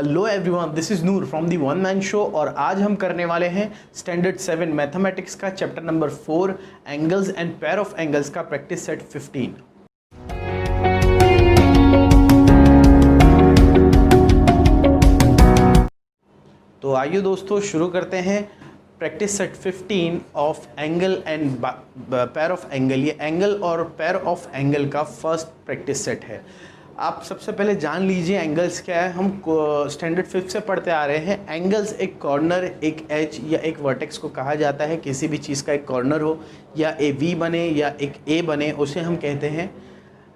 Hello everyone, this is Noor from the one man show और आज हम करने वाले हैं स्टैंडर्ड 7 मैथमेटिक्स का chapter number 4 angles and pair of angles का प्रैक्टिस सेट 15। तो आइए दोस्तों शुरू करते हैं practice set 15 of angle and pair of angle. ये एंगल और पेयर ऑफ एंगल का फर्स्ट प्रैक्टिस सेट है। आप सबसे पहले जान लीजिए एंगल्स क्या है। हम स्टैंडर्ड 5 से पढ़ते आ रहे हैं। एंगल्स एक कॉर्नर, एक एज या एक वर्टेक्स को कहा जाता है। किसी भी चीज़ का एक कॉर्नर हो या ए वी बने या एक ए बने, उसे हम कहते हैं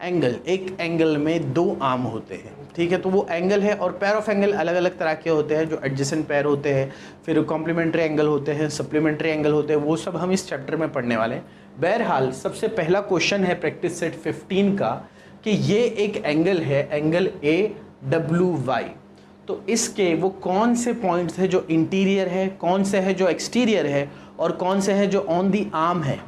एंगल। एक एंगल में दो आर्म होते हैं, ठीक है, तो वो एंगल है। और पेयर ऑफ एंगल अलग अलग तरह के होते हैं, जो एडजेसेंट पेयर होते हैं, फिर कॉम्प्लीमेंट्री एंगल होते हैं, सप्लीमेंट्री एंगल होते हैं, वो सब हम इस चैप्टर में पढ़ने वाले हैं। बहरहाल सबसे पहला क्वेश्चन है प्रैक्टिस सेट 15 का कि ये एक एंगल है, एंगल AWY। तो इसके वो कौन से पॉइंट्स है जो इंटीरियर है, कौन से है जो एक्सटीरियर है और कौन से है जो ऑन दी आर्म है।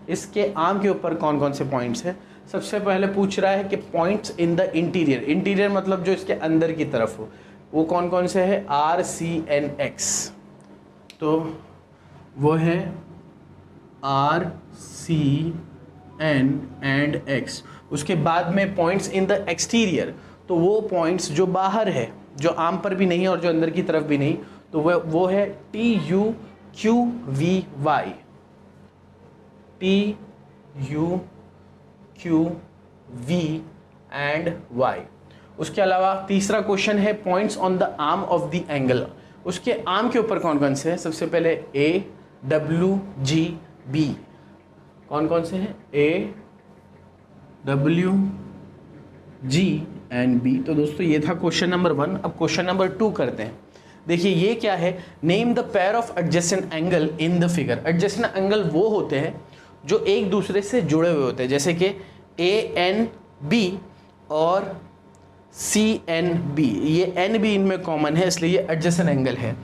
इसके आर्म के ऊपर कौन कौन से पॉइंट्स है। सबसे पहले पूछ रहा है कि points in the interior. Interior मतलब जो इसके अंदर की तरफ हो, वो कौन कौन से है। RCNX, तो वो है RCN एंड X। उसके बाद में पॉइंट्स इन द एक्सटीरियर, तो वो पॉइंट्स जो बाहर है, जो आर्म पर भी नहीं और जो अंदर की तरफ भी नहीं, तो वो है TUQVY। TUQV and Y। उसके अलावा तीसरा क्वेश्चन है points on the arm of the angle. उसके आर्म के ऊपर कौन कौन से हैं। सबसे पहले AWGB, कौन कौन से हैं AWG एंड B। तो दोस्तों ये था क्वेश्चन नंबर 1। अब क्वेश्चन नंबर 2 करते हैं। देखिए ये क्या है। Name the pair of adjacent angle in the figure. Adjacent angle वो होते हैं जो एक दूसरे से जुड़े हुए होते हैं, जैसे कि ANB और CNB। ये NB इनमें कॉमन है, इसलिए ये एडजेसेंट एंगल है।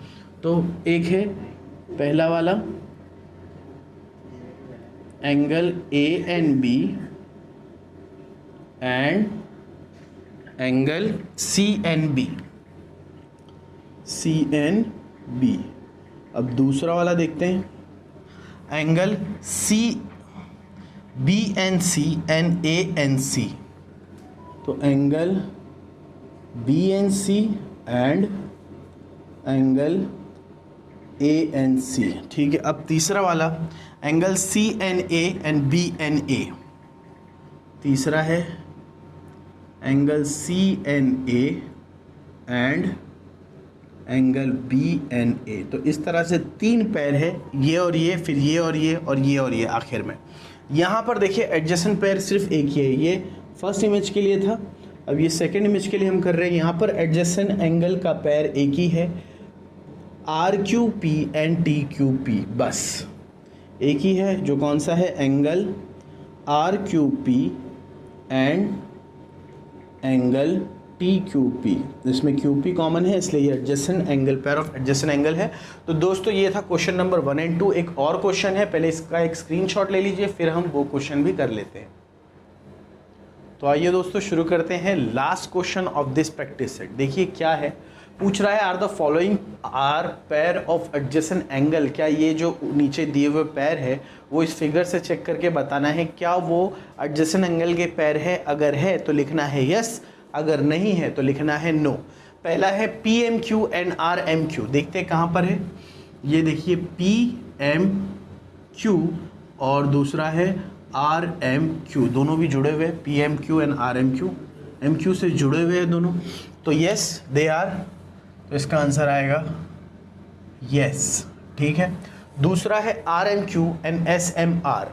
तो एक है पहला वाला angle ANB and angle CNB। अब दूसरा वाला देखते हैं, एंगल BNC एंड ANC। तो angle BNC and angle ANC, ठीक है। अब तीसरा वाला एंगल CNA एंड BNA। तीसरा है angle CNA and angle BNA। तो इस तरह से 3 पेयर है, ये और ये, फिर ये और ये और ये और ये आखिर में। यहाँ पर देखिए एडजेसेंट पेयर सिर्फ एक ही है। ये फर्स्ट इमेज के लिए था, अब ये सेकंड इमेज के लिए हम कर रहे हैं। यहाँ पर एडजेसेंट एंगल का पेयर एक ही है, RQP एंड TQP, बस एक ही है। जो कौन सा है, angle RQP and angle TQP। इसमें QP कॉमन है, इसलिए ये adjacent angle, pair of adjacent angle है। तो दोस्तों ये था क्वेश्चन नंबर 1 एंड 2। एक और क्वेश्चन है, पहले इसका एक स्क्रीनशॉट ले लीजिए, फिर हम वो क्वेश्चन भी कर लेते हैं। तो आइए दोस्तों शुरू करते हैं last question of this practice set. देखिए क्या है, पूछ रहा है are the following are pair of adjacent angle. क्या ये जो नीचे दिए हुए पेयर है वो इस फिगर से चेक करके बताना है क्या वो एडजेसेंट एंगल के पेयर है। अगर है तो लिखना है यस, अगर नहीं है तो लिखना है नो। पहला है PMQ एंड RMQ। देखते हैं कहाँ पर है। ये देखिए PMQ और दूसरा है RMQ, दोनों भी जुड़े हुए हैं। PMQ एंड RMQ, MQ से जुड़े हुए हैं दोनों, तो यस दे आर। तो इसका आंसर आएगा यस, ठीक है। दूसरा है RMQ एंड SMR।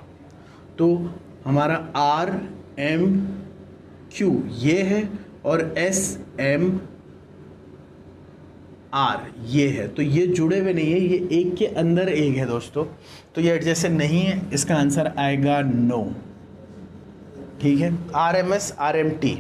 तो हमारा RMQ ये है और SMR ये है, तो ये जुड़े हुए नहीं है, ये एक के अंदर एक है दोस्तों, तो ये एडजेसेंट नहीं है। इसका आंसर आएगा नो, ठीक है। RMS RMT,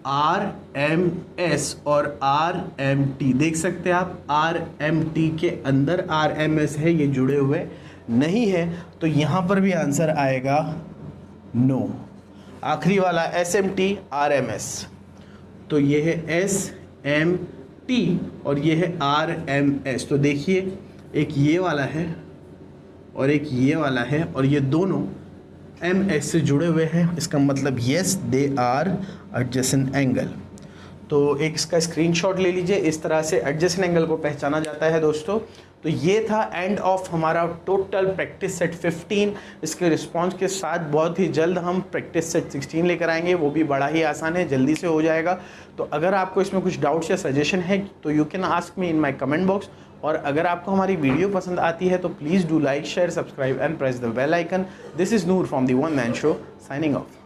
RMS और RMT देख सकते हैं आप, RMT के अंदर RMS है, ये जुड़े हुए नहीं है, तो यहाँ पर भी आंसर आएगा नो। आखिरी वाला SMT RMS, तो ये है SMT T और ये है RMS। तो देखिए एक ये वाला है और एक ये वाला है और ये दोनों MS से जुड़े हुए हैं, इसका मतलब yes they are adjacent angle. तो एक इसका स्क्रीनशॉट ले लीजिए, इस तरह से एडजेसेंट एंगल को पहचाना जाता है दोस्तों। तो ये था एंड ऑफ हमारा टोटल प्रैक्टिस सेट 15। इसके रिस्पांस के साथ बहुत ही जल्द हम प्रैक्टिस सेट 16 लेकर आएंगे, वो भी बड़ा ही आसान है, जल्दी से हो जाएगा। तो अगर आपको इसमें कुछ डाउट्स या सजेशन है तो you can ask me in my comment box. और अगर आपको हमारी वीडियो पसंद आती है तो please do like, share, subscribe and press the bell icon. This is Noor from the one man show, signing of.